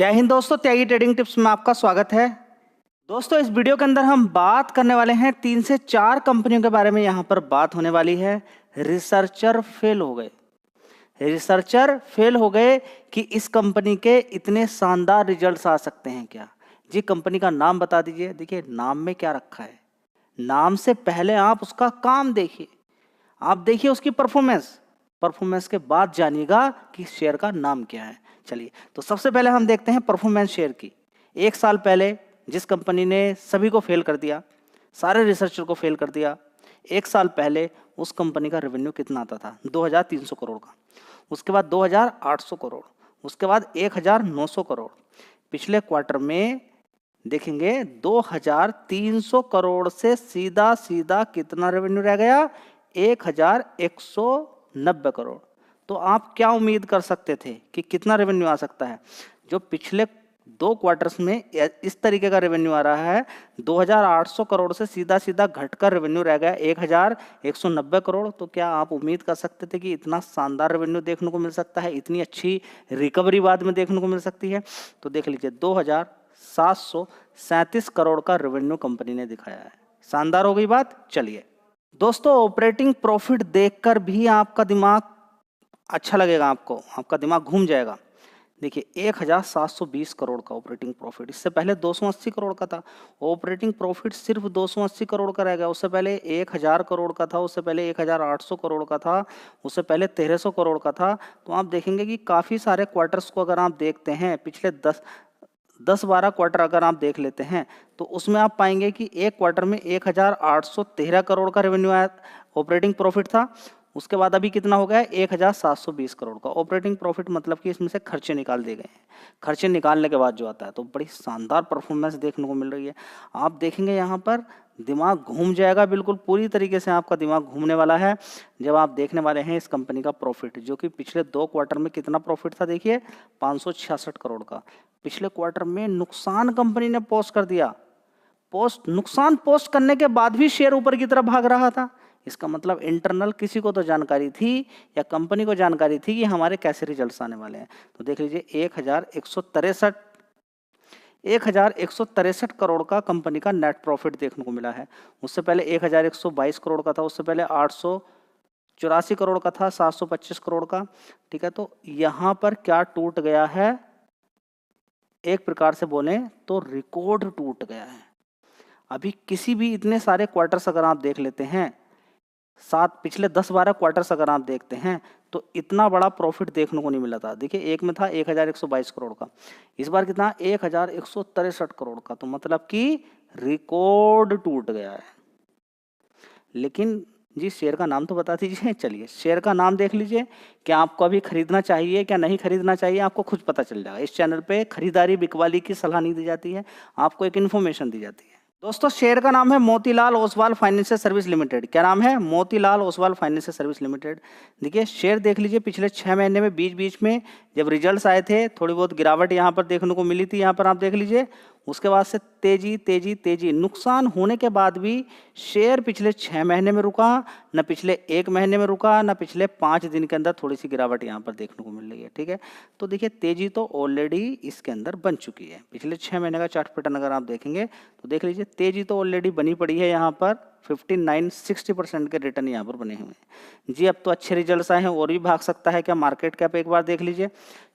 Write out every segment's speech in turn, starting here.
जय हिंद दोस्तों, त्यागी trading tips में आपका स्वागत है। दोस्तों, इस वीडियो के अंदर हम बात करने वाले हैं 3 से 4 कंपनियों के बारे में। यहाँ पर बात होने वाली है रिसर्चर फेल हो गए। रिसर्चर फेल हो गए कि इस कंपनी के इतने शानदार रिजल्ट्स आ सकते हैं क्या। जी, कंपनी का नाम बता दीजिए। देखिए नाम में क्या रखा है, नाम से पहले आप उसका काम देखिए, आप देखिए उसकी परफॉर्मेंस के बाद जानिएगा कि शेयर का नाम क्या है। चलिए, तो सबसे पहले हम देखते हैं परफॉर्मेंस शेयर की। 1 साल पहले जिस कंपनी ने सभी को फेल कर दिया, सारे रिसर्चर को फेल कर दिया, 1 साल पहले उस कंपनी का रेवेन्यू कितना आता था? 2300 करोड़ का। उसके बाद 2800 करोड़, उसके बाद 1900 करोड़। पिछले क्वार्टर में देखेंगे 2300 करोड़ से सीधा सीधा कितना रेवेन्यू रह गया? 1190 करोड़। तो आप क्या उम्मीद कर सकते थे कि कितना रेवेन्यू आ सकता है? जो पिछले 2 क्वार्टर्स में इस तरीके का रेवेन्यू आ रहा है, 2800 करोड़ से सीधा सीधा घटकर रेवेन्यू रह गया 1190 करोड़। तो क्या आप उम्मीद कर सकते थे कि इतना शानदार रेवेन्यू देखने को मिल सकता है, इतनी अच्छी रिकवरी बाद में देखने को मिल सकती है? तो देख लीजिए, 2737 करोड़ का रेवेन्यू कंपनी ने दिखाया है। शानदार हो गई बात। चलिए दोस्तों, ऑपरेटिंग प्रॉफिट देखकर भी आपका दिमाग अच्छा लगेगा, आपका दिमाग घूम जाएगा। देखिए 1720 करोड़ का ऑपरेटिंग प्रॉफिट, इससे पहले 280 करोड़ का था। ऑपरेटिंग प्रॉफिट सिर्फ 280 करोड़ का रह गया। उससे पहले 1000 करोड़ का था, उससे पहले 1800 करोड़ का था, उससे पहले 1300 करोड़ का था। तो आप देखेंगे कि काफ़ी सारे क्वार्टर्स को अगर आप देखते हैं, पिछले 10-12 क्वार्टर अगर आप देख लेते हैं, तो उसमें आप पाएंगे कि एक क्वार्टर में 1813 करोड़ का रेवेन्यू आया, ऑपरेटिंग प्रॉफिट था। उसके बाद अभी कितना हो गया? 1720 करोड़ का ऑपरेटिंग प्रॉफिट। मतलब कि इसमें से खर्चे निकाल दिए गए हैं। खर्चे निकालने के बाद जो आता है, तो बड़ी शानदार परफॉर्मेंस देखने को मिल रही है। आप देखेंगे यहाँ पर दिमाग घूम जाएगा, बिल्कुल पूरी तरीके से आपका दिमाग घूमने वाला है जब आप देखने वाले हैं इस कंपनी का प्रॉफिट, जो कि पिछले 2 क्वार्टर में कितना प्रॉफिट था? देखिए 566 करोड़ का। पिछले क्वार्टर में नुकसान कंपनी ने पोस्ट कर दिया। नुकसान पोस्ट करने के बाद भी शेयर ऊपर की तरफ भाग रहा था। इसका मतलब इंटरनल किसी को तो जानकारी थी, या कंपनी को जानकारी थी कि हमारे कैसे रिजल्ट्स आने वाले हैं। तो देख लीजिए 1163 करोड़ का कंपनी का नेट प्रॉफिट देखने को मिला है। उससे पहले 1122 करोड़ का था, उससे पहले 884 करोड़ का था, 725 करोड़ का। ठीक है, तो यहाँ पर क्या टूट गया है? एक प्रकार से बोले तो रिकॉर्ड टूट गया है। अभी किसी भी इतने सारे क्वार्टर्स अगर आप देख लेते हैं, पिछले 10-12 क्वार्टर्स अगर आप देखते हैं, तो इतना बड़ा प्रॉफिट देखने को नहीं मिला था। देखिए एक में था 1122 करोड़ का, इस बार कितना? 1163 करोड़ का। तो मतलब कि रिकॉर्ड टूट गया है। लेकिन जी, शेयर का नाम तो बता दीजिए। चलिए, शेयर का नाम देख लीजिए। क्या आपको अभी खरीदना चाहिए, क्या नहीं खरीदना चाहिए, आपको खुद पता चल जाएगा। इस चैनल पे खरीदारी बिकवाली की सलाह नहीं दी जाती है, आपको एक इन्फॉर्मेशन दी जाती है। दोस्तों, शेयर का नाम है Motilal Oswal financial service limited. क्या नाम है? Motilal Oswal financial service limited. देखिए शेयर देख लीजिए, पिछले 6 महीने में बीच में जब रिजल्ट्स आए थे, थोड़ी बहुत गिरावट यहाँ पर देखने को मिली थी। यहाँ पर आप देख लीजिए, उसके बाद से तेजी नुकसान होने के बाद भी शेयर पिछले 6 महीने में रुका, न पिछले 1 महीने में रुका, न पिछले 5 दिन के अंदर थोड़ी सी गिरावट यहाँ पर देखने को मिल रही है। ठीक है, तो देखिए तेजी तो ऑलरेडी इसके अंदर बन चुकी है। पिछले 6 महीने का चार्ट पैटर्न अगर आप देखेंगे तो देख लीजिए, तेजी तो ऑलरेडी बनी पड़ी है। यहाँ पर 59-60% के रिटर्न यहाँ पर बने हुए हैं। जी, अब तो अच्छे रिजल्ट्स आए हैं, और भी भाग सकता है क्या? मार्केट कैप एक बार देख लीजिए,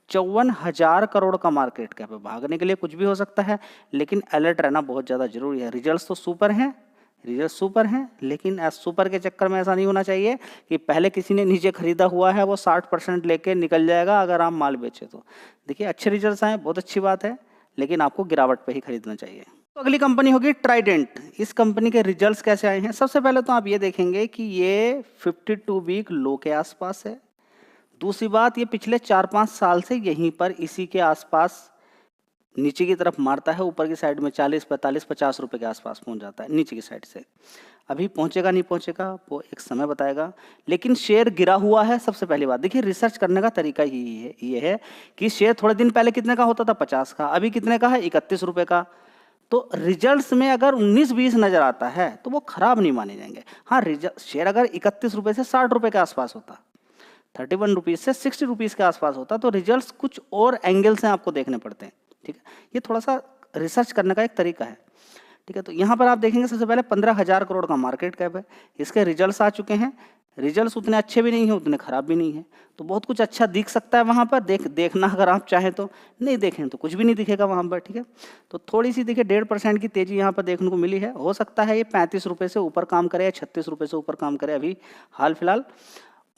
54,000 करोड़ का मार्केट कैप है। भागने के लिए कुछ भी हो सकता है, लेकिन अलर्ट रहना बहुत ज़्यादा जरूरी है। रिजल्ट्स तो सुपर हैं, लेकिन सुपर के चक्कर में ऐसा नहीं होना चाहिए कि पहले किसी ने नीचे खरीदा हुआ है, वो 60% लेके निकल जाएगा अगर आप माल बेचे तो। देखिए अच्छे रिजल्ट्स आए, बहुत अच्छी बात है, लेकिन आपको गिरावट पे ही खरीदना चाहिए। तो अगली कंपनी होगी ट्राइडेंट। इस कंपनी के रिजल्ट्स कैसे आए हैं? सबसे पहले तो आप ये देखेंगे कि ये 52 वीक लो के आसपास है। दूसरी बात, ये पिछले 4-5 साल से यहीं पर इसी के आसपास नीचे की तरफ मारता है। ऊपर की साइड में 40, 45, 50 रुपए के आसपास पहुंच जाता है नीचे की साइड से। अभी पहुंचेगा नहीं पहुंचेगा वो एक समय बताएगा, लेकिन शेयर गिरा हुआ है। सबसे पहली बात देखिए, रिसर्च करने का तरीका ये है कि शेयर थोड़े दिन पहले कितने का होता था? 50 का, अभी कितने का है? 31 रुपए का। तो रिजल्ट्स में अगर 19-20 नजर आता है तो वो खराब नहीं माने जाएंगे। हाँ, शेयर अगर 31 रुपए से 60 रुपए के आसपास होता, 31 रुपीज से 60 रुपीज के आसपास होता, तो रिजल्ट्स कुछ और एंगल से आपको देखने पड़ते हैं। ठीक है, ये थोड़ा सा रिसर्च करने का एक तरीका है। ठीक है, तो यहाँ पर आप देखेंगे सबसे पहले 15,000 करोड़ का मार्केट कैप है, इसके रिजल्ट्स आ चुके हैं। रिजल्ट्स उतने अच्छे भी नहीं हैं, उतने खराब भी नहीं है, तो बहुत कुछ अच्छा दिख सकता है वहाँ पर। देखना अगर आप चाहें तो, नहीं देखें तो कुछ भी नहीं दिखेगा वहाँ पर। ठीक है, तो थोड़ी सी देखिए 1.5% की तेजी यहाँ पर देखने को मिली है। हो सकता है ये 35 रुपये से ऊपर काम करे या 36 रुपये से ऊपर काम करे अभी हाल फिलहाल,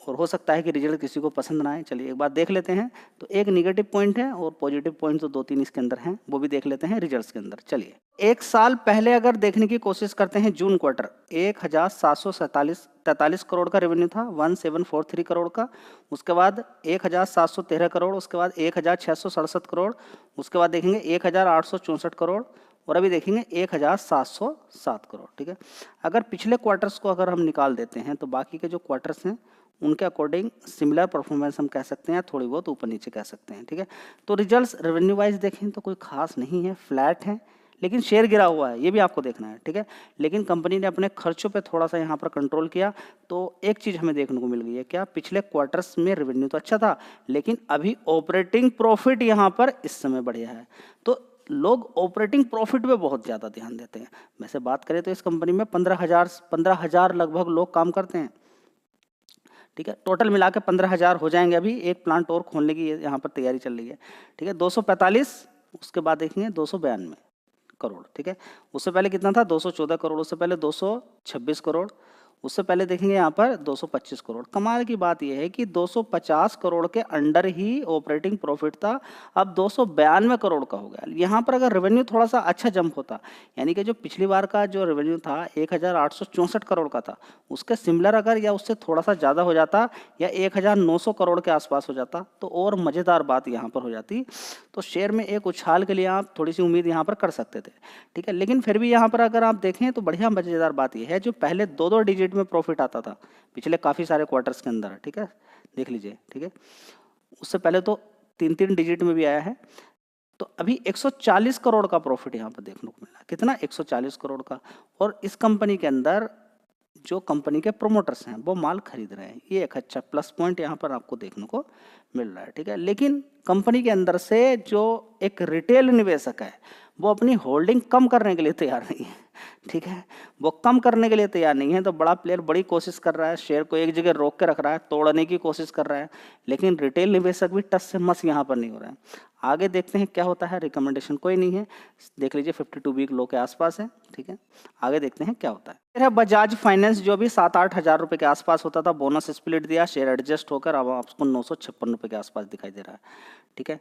और हो सकता है कि रिजल्ट किसी को पसंद ना आए। चलिए एक बार देख लेते हैं। तो एक निगेटिव पॉइंट है और पॉजिटिव पॉइंट तो 2-3 इसके अंदर हैं, वो भी देख लेते हैं रिजल्ट्स के अंदर। चलिए एक साल पहले अगर देखने की कोशिश करते हैं, जून क्वार्टर 1,743 करोड़ का रेवेन्यू था, 1,743 करोड़ का। उसके बाद 1,713 करोड़, उसके बाद 1,667 करोड़, उसके बाद देखेंगे 1,864 करोड़, और अभी देखेंगे 1,707 करोड़। ठीक है, अगर पिछले क्वार्टर्स को अगर हम निकाल देते हैं तो बाकी के जो क्वार्टर्स हैं उनके अकॉर्डिंग सिमिलर परफॉर्मेंस हम कह सकते हैं, थोड़ी बहुत ऊपर नीचे कह सकते हैं। ठीक है, तो रिजल्ट्स रेवेन्यू वाइज देखें तो कोई खास नहीं है, फ्लैट है, लेकिन शेयर गिरा हुआ है, ये भी आपको देखना है। ठीक है, लेकिन कंपनी ने अपने खर्चों पे थोड़ा सा यहाँ पर कंट्रोल किया, तो एक चीज़ हमें देखने को मिल गई है क्या, पिछले क्वार्टर्स में रेवेन्यू तो अच्छा था, लेकिन अभी ऑपरेटिंग प्रॉफिट यहाँ पर इस समय बढ़िया है। तो लोग ऑपरेटिंग प्रॉफिट पे बहुत ज़्यादा ध्यान देते हैं। वैसे बात करें तो इस कंपनी में 15,000 लगभग लोग काम करते हैं। ठीक है, टोटल मिला के 15,000 हो जाएंगे। अभी एक प्लांट और खोलने की यहाँ पर तैयारी चल रही है। ठीक है, 245, उसके बाद देखेंगे 292 करोड़। ठीक है, उससे पहले कितना था, 214 करोड़, उससे पहले 226 करोड़, उससे पहले देखेंगे यहाँ पर 225 करोड़। कमाल की बात यह है कि 250 करोड़ के अंडर ही ऑपरेटिंग प्रॉफिट था, अब 292 करोड़ का हो गया। यहाँ पर अगर रेवेन्यू थोड़ा सा अच्छा जंप होता, यानी कि जो पिछली बार का जो रेवेन्यू था 1,864 करोड़ का था, उसके सिमिलर अगर या उससे थोड़ा सा ज़्यादा हो जाता या 1,900 करोड़ के आसपास हो जाता तो और मज़ेदार बात यहाँ पर हो जाती। तो शेयर में एक उछाल के लिए आप थोड़ी सी उम्मीद यहाँ पर कर सकते थे। ठीक है, लेकिन फिर भी यहाँ पर अगर आप देखें तो बढ़िया मज़ेदार बात यह है, जो पहले 2-2 डिजिट में प्रॉफिट आता था पिछले काफ़ी सारे क्वार्टर्स के अंदर, ठीक है, देख लीजिए। ठीक है, उससे पहले तो 3-3 डिजिट में भी आया है। तो अभी 140 करोड़ का प्रॉफिट यहाँ पर देखने को मिला। कितना, 140 करोड़ का। और इस कंपनी के अंदर जो कंपनी के प्रोमोटर्स हैं वो माल खरीद रहे हैं, ये एक अच्छा प्लस पॉइंट यहाँ पर आपको देखने को मिल रहा है। ठीक है, लेकिन कंपनी के अंदर से जो एक रिटेल निवेशक है वो अपनी होल्डिंग कम करने के लिए तैयार नहीं है। ठीक है, वो कम करने के लिए तैयार नहीं है, तो बड़ा प्लेयर बड़ी कोशिश कर रहा है, शेयर को एक जगह रोक के रख रहा है, तोड़ने की कोशिश कर रहा है, लेकिन रिटेल निवेशक भी टस से मस यहाँ पर नहीं हो रहा है। आगे देखते हैं क्या होता है। रिकमेंडेशन कोई नहीं है, देख लीजिए 52 वीक लो के आसपास है। ठीक है, आगे देखते हैं क्या होता है। फिर है बजाज फाइनेंस, जो भी 7-8 हज़ार रुपये के आसपास होता था, बोनस स्प्लिट दिया, शेयर एडजस्ट होकर अब आपको 956 रुपये के आसपास दिखाई दे रहा है। ठीक है,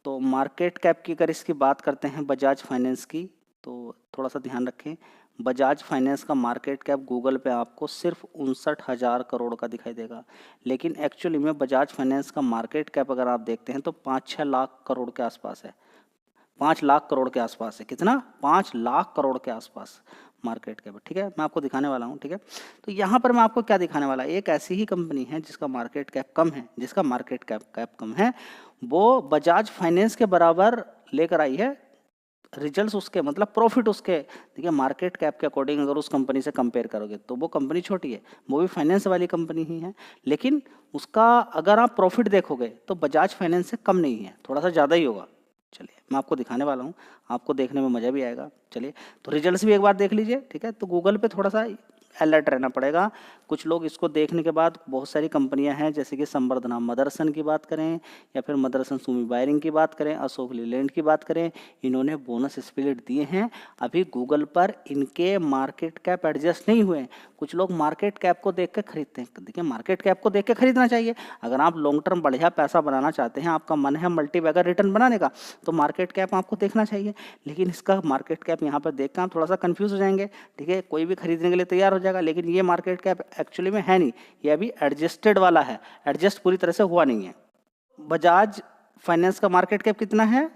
तो मार्केट कैप की अगर इसकी बात करते हैं बजाज फाइनेंस की, तो थोड़ा सा ध्यान रखें, बजाज फाइनेंस का मार्केट कैप गूगल पे आपको सिर्फ 59,000 करोड़ का दिखाई देगा, लेकिन एक्चुअली में बजाज फाइनेंस का मार्केट कैप अगर आप देखते हैं तो 5-6 लाख करोड़ के आसपास है, 5 लाख करोड़ के आसपास है। कितना, 5 लाख करोड़ के आसपास मार्केट कैप। ठीक है, मैं आपको दिखाने वाला हूँ। ठीक है, तो यहाँ पर मैं आपको क्या दिखाने वाला, एक ऐसी ही कंपनी है जिसका मार्केट कैप कम है, जिसका मार्केट कैप कम है, वो बजाज फाइनेंस के बराबर लेकर आई है रिजल्ट्स, उसके मतलब प्रॉफिट उसके। देखिए मार्केट कैप के अकॉर्डिंग अगर उस कंपनी से कंपेयर करोगे तो वो कंपनी छोटी है, वो भी फाइनेंस वाली कंपनी ही है, लेकिन उसका अगर आप प्रॉफिट देखोगे तो बजाज फाइनेंस से कम नहीं है, थोड़ा सा ज़्यादा ही होगा। चलिए मैं आपको दिखाने वाला हूँ, आपको देखने में मज़ा भी आएगा। चलिए तो रिजल्ट्स भी एक बार देख लीजिए। ठीक है, तो गूगल पे थोड़ा सा अलर्ट रहना पड़ेगा। कुछ लोग इसको देखने के बाद, बहुत सारी कंपनियां हैं जैसे कि संवर्धना मदरसन की बात करें या फिर मदरसन सुमी वायरिंग की बात करें, अशोक लीलैंड की बात करें, इन्होंने बोनस स्प्लिट दिए हैं। अभी गूगल पर इनके मार्केट कैप एडजस्ट नहीं हुए हैं। कुछ लोग मार्केट कैप को देख के खरीदते हैं। देखिए मार्केट कैप को देख के खरीदना चाहिए। अगर आप लॉन्ग टर्म बढ़िया पैसा बनाना चाहते हैं, आपका मन है मल्टीबैगर रिटर्न बनाने का, तो मार्केट कैप आपको देखना चाहिए। लेकिन इसका मार्केट कैप यहाँ पर देख कर आप थोड़ा सा कंफ्यूज हो जाएंगे। ठीक है, कोई भी खरीदने के लिए तैयार हो जाएगा, लेकिन ये मार्केट कैप एक्चुअली में है नहीं, ये अभी एडजस्टेड वाला है, एडजस्ट पूरी तरह से हुआ नहीं है। बजाज फाइनेंस का मार्केट कैप कितना है,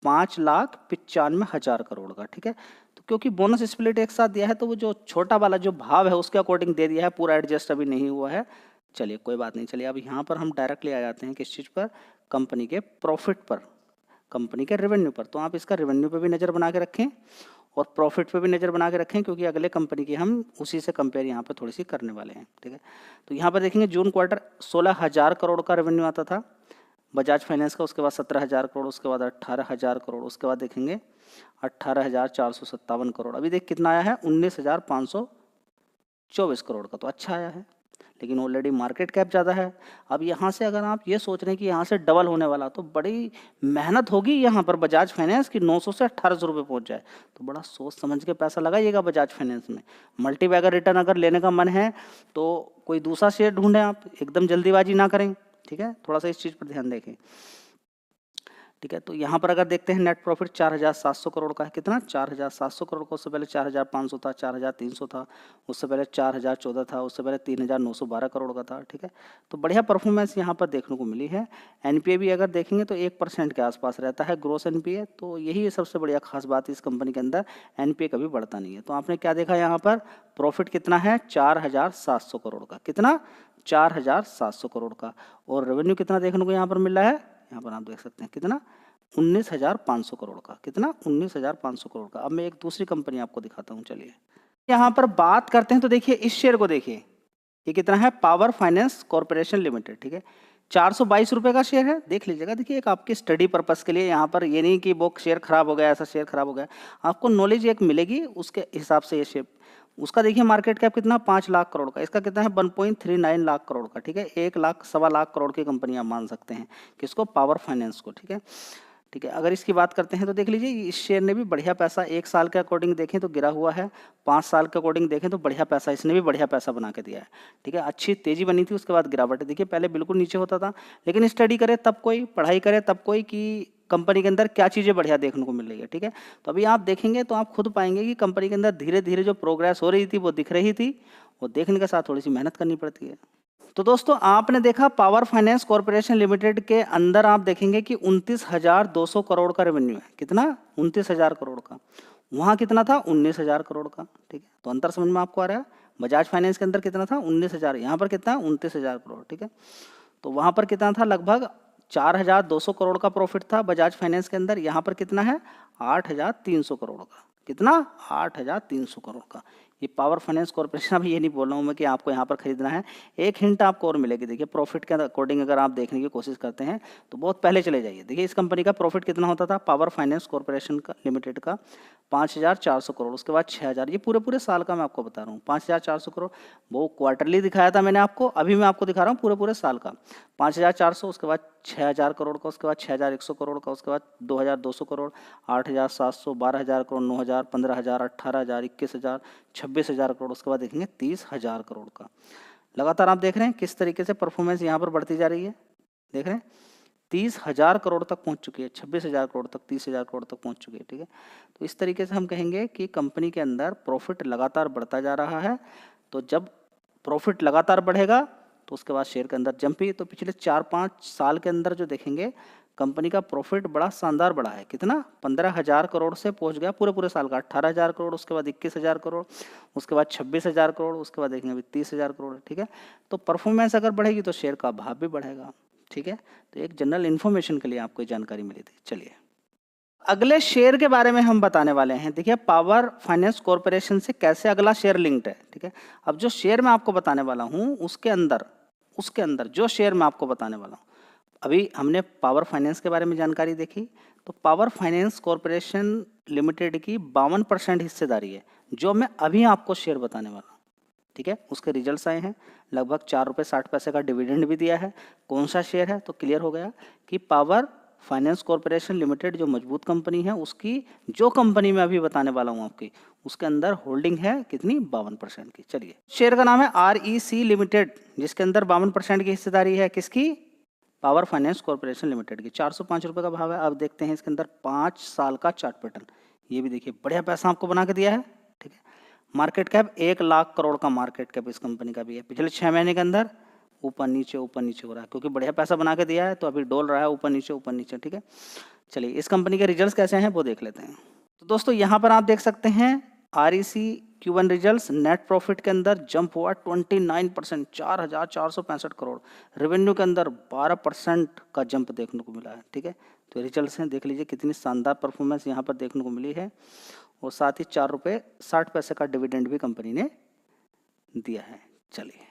5,95,000 करोड़ का। ठीक है, तो क्योंकि बोनस स्प्लिट एक साथ दिया है तो वो जो छोटा वाला जो भाव है उसके अकॉर्डिंग दे दिया है, पूरा एडजस्ट अभी नहीं हुआ है। चलिए कोई बात नहीं। चलिए अब यहाँ पर हम डायरेक्टली आ जाते हैं किस चीज़ पर, कंपनी के प्रॉफिट पर, कंपनी के रेवेन्यू पर। तो आप इसका रेवेन्यू पे भी नज़र बना के रखें और प्रॉफिट पे भी नज़र बना के रखें, क्योंकि अगले कंपनी की हम उसी से कंपेयर यहाँ पर थोड़ी सी करने वाले हैं। ठीक है, तो यहाँ पर देखेंगे जून क्वार्टर 16,000 करोड़ का रेवेन्यू आता था, बजाज फाइनेंस का, उसके बाद 17,000 करोड़, उसके बाद 18,000 करोड़, उसके बाद देखेंगे 18,457 करोड़। अभी देख कितना आया है, 19,524 करोड़ का, तो अच्छा आया है, लेकिन ऑलरेडी मार्केट कैप ज़्यादा है। अब यहाँ से अगर आप ये सोच रहे हैं कि यहाँ से डबल होने वाला, तो बड़ी मेहनत होगी यहाँ पर बजाज फाइनेंस की 900 से 1800 रुपये पहुँच जाए, तो बड़ा सोच समझ के पैसा लगाइएगा बजाज फाइनेंस में। मल्टीबैगर रिटर्न अगर लेने का मन है तो कोई दूसरा शेयर ढूंढें आप, एकदम जल्दीबाजी ना करें, ठीक है, थोड़ा सा इस चीज़ पर ध्यान देखें, ठीक है। तो यहाँ पर अगर देखते हैं नेट प्रॉफिट 4,700 करोड़ का है, कितना 4,700 करोड़ का, उससे पहले 4,500 था, 4,300 था, उससे पहले 4,014 था, उससे पहले 3,912 करोड़ का था, ठीक है। तो बढ़िया परफॉर्मेंस यहाँ पर देखने को मिली है। एनपीए भी अगर देखेंगे तो 1% के आसपास रहता है ग्रोस एनपीए, तो यही सबसे बढ़िया खास बात है इस कंपनी के अंदर, एनपीए कभी बढ़ता नहीं है। तो आपने क्या देखा यहाँ पर, प्रॉफिट कितना है 4,700 करोड़ का, कितना 4,700 करोड़ का, और रेवेन्यू कितना देखने को यहाँ पर मिल रहा है, यहाँ पर आप देख सकते हैं कितना 19,500 करोड़ का, कितना 19,500 करोड़ का। अब मैं एक दूसरी कंपनी आपको दिखाता हूँ, चलिए यहाँ पर बात करते हैं। तो देखिए इस शेयर को देखिए, ये कितना है, पावर फाइनेंस कॉर्पोरेशन लिमिटेड, ठीक है, 422 रुपये का शेयर है, देख लीजिएगा। देखिए एक आपकी स्टडी पर्पस के लिए, यहाँ पर ये नहीं कि वो शेयर खराब हो गया, ऐसा शेयर खराब हो गया, आपको नॉलेज एक मिलेगी, उसके हिसाब से ये शेयर। उसका देखिए मार्केट कैप कितना 5 लाख करोड़ का, इसका कितना है 1.39 लाख करोड़ का, ठीक है, 1 लाख सवा लाख करोड़ की कंपनी आप मान सकते हैं किसको, पावर फाइनेंस को, ठीक है, ठीक है। अगर इसकी बात करते हैं तो देख लीजिए इस शेयर ने भी बढ़िया पैसा, 1 साल के अकॉर्डिंग देखें तो गिरा हुआ है, 5 साल के अकॉर्डिंग देखें तो बढ़िया पैसा, इसने भी बढ़िया पैसा बना के दिया है, ठीक है। अच्छी तेजी बनी थी, उसके बाद गिरावट, देखिए पहले बिल्कुल नीचे होता था, लेकिन स्टडी करे तब कोई, पढ़ाई करे तब कोई, कि कंपनी के अंदर क्या चीज़ें बढ़िया देखने को मिल रही है, ठीक है। तो अभी आप देखेंगे तो आप खुद पाएंगे कि कंपनी के अंदर धीरे धीरे जो प्रोग्रेस हो रही थी वो दिख रही थी, वो देखने के साथ थोड़ी सी मेहनत करनी पड़ती है। तो दोस्तों आपने देखा पावर फाइनेंस कॉर्पोरेशन लिमिटेड के अंदर आप देखेंगे कि 29,200 करोड़ का रेवेन्यू है, कितना 29,000 करोड़ का, वहाँ कितना था 19,000 करोड़ का, ठीक है। तो अंतर समझ में आपको आ रहा है, बजाज फाइनेंस के अंदर कितना था 19,000, यहाँ पर कितना 29,000 करोड़, ठीक है। तो वहाँ पर कितना था, लगभग 4,200 करोड़ का प्रॉफिट था बजाज फाइनेंस के अंदर, यहाँ पर कितना है 8,300 करोड़ का, कितना 8,300 करोड़ का। ये पावर फाइनेंस कॉर्पोरेशन, अभी ये नहीं बोल रहा हूँ मैं कि आपको यहाँ पर खरीदना है, एक हिंट आपको और मिलेगी। देखिए प्रॉफिट के अकॉर्डिंग अगर आप देखने की कोशिश करते हैं तो बहुत पहले चले जाइए, देखिए इस कंपनी का प्रॉफिट कितना होता था पावर फाइनेंस कॉर्पोरेशन का लिमिटेड का 5,400 करोड़, उसके बाद 6,000, ये पूरे पूरे साल का मैं आपको बता रहा हूँ, 5,400 करोड़, वो क्वार्टरली दिखाया था मैंने आपको, अभी मैं आपको दिखा रहा हूँ पूरे पूरे साल का, 5,400, उसके बाद 6,000 करोड़ का, उसके बाद 6,100 करोड़ का, उसके बाद 2,200 करोड़, 8,700, 12,000 करोड़, 9,000, 15,000, 18,000, 21,000, 26,000 करोड़, उसके बाद देखेंगे 30,000 करोड़ का। लगातार आप देख रहे हैं किस तरीके से परफॉर्मेंस यहाँ पर बढ़ती जा रही है, देख रहे हैं 30,000 करोड़ तक पहुँच चुकी है, 26,000 करोड़ तक, 30,000 करोड़ तक पहुँच चुकी है, ठीक है। तो इस तरीके से हम कहेंगे कि कंपनी के अंदर प्रॉफिट लगातार बढ़ता जा रहा है। तो जब प्रॉफिट लगातार बढ़ेगा तो उसके बाद शेयर के अंदर जंप ही, तो पिछले 4-5 साल के अंदर जो देखेंगे कंपनी का प्रॉफिट बड़ा शानदार बढ़ा है, कितना 15,000 करोड़ से पहुंच गया पूरे पूरे साल का 18,000 करोड़, उसके बाद 21,000 करोड़, उसके बाद 26,000 करोड़, उसके बाद देखेंगे अभी 30,000 करोड़, ठीक है। तो परफॉर्मेंस अगर बढ़ेगी तो शेयर का भाव भी बढ़ेगा, ठीक है। तो एक जनरल इन्फॉर्मेशन के लिए आपको जानकारी मिली थी। चलिए अगले शेयर के बारे में हम बताने वाले हैं। देखिए पावर फाइनेंस कॉर्पोरेशन से कैसे अगला शेयर लिंक्ड है, ठीक है। अब जो शेयर मैं आपको बताने वाला हूँ उसके अंदर जो शेयर मैं आपको बताने वाला हूँ, अभी हमने पावर फाइनेंस के बारे में जानकारी देखी, तो पावर फाइनेंस कॉर्पोरेशन लिमिटेड की 52% हिस्सेदारी है जो मैं अभी आपको शेयर बताने वाला हूँ, ठीक है। उसके रिजल्ट्स आए हैं, लगभग 4 रुपये 60 पैसे का डिविडेंड भी दिया है। कौन सा शेयर है, तो क्लियर हो गया कि पावर फाइनेंस कॉर्पोरेशन लिमिटेड जो मजबूत कंपनी है, उसकी जो कंपनी मैं अभी बताने वाला हूँ आपकी, उसके अंदर होल्डिंग है कितनी 52% की। चलिए शेयर का नाम है REC लिमिटेड, जिसके अंदर 52% की हिस्सेदारी है, किसकी, पावर फाइनेंस कॉर्पोरेशन लिमिटेड की। 405 रुपये का भाव है। अब देखते हैं इसके अंदर 5 साल का चार्ट पैटर्न, ये भी देखिए बढ़िया पैसा आपको बना के दिया है, ठीक है। मार्केट कैप 1 लाख करोड़ का मार्केट कैप इस कंपनी का भी है। पिछले 6 महीने के अंदर ऊपर नीचे हो रहा है, क्योंकि बढ़िया पैसा बना के दिया है तो अभी डोल रहा है ऊपर नीचे, ठीक है। चलिए इस कंपनी के रिजल्ट्स कैसे हैं वो देख लेते हैं। तो दोस्तों यहाँ पर आप देख सकते हैं REC Q1 results, net profit के अंदर जंप हुआ 29%, 4,465 करोड़, रेवेन्यू के अंदर 12% का जंप देखने को मिला है, ठीक है। तो रिजल्ट्स हैं, देख लीजिए कितनी शानदार परफॉर्मेंस यहाँ पर देखने को मिली है, और साथ ही 4 रुपये 60 पैसे का डिविडेंड भी कंपनी ने दिया है। चलिए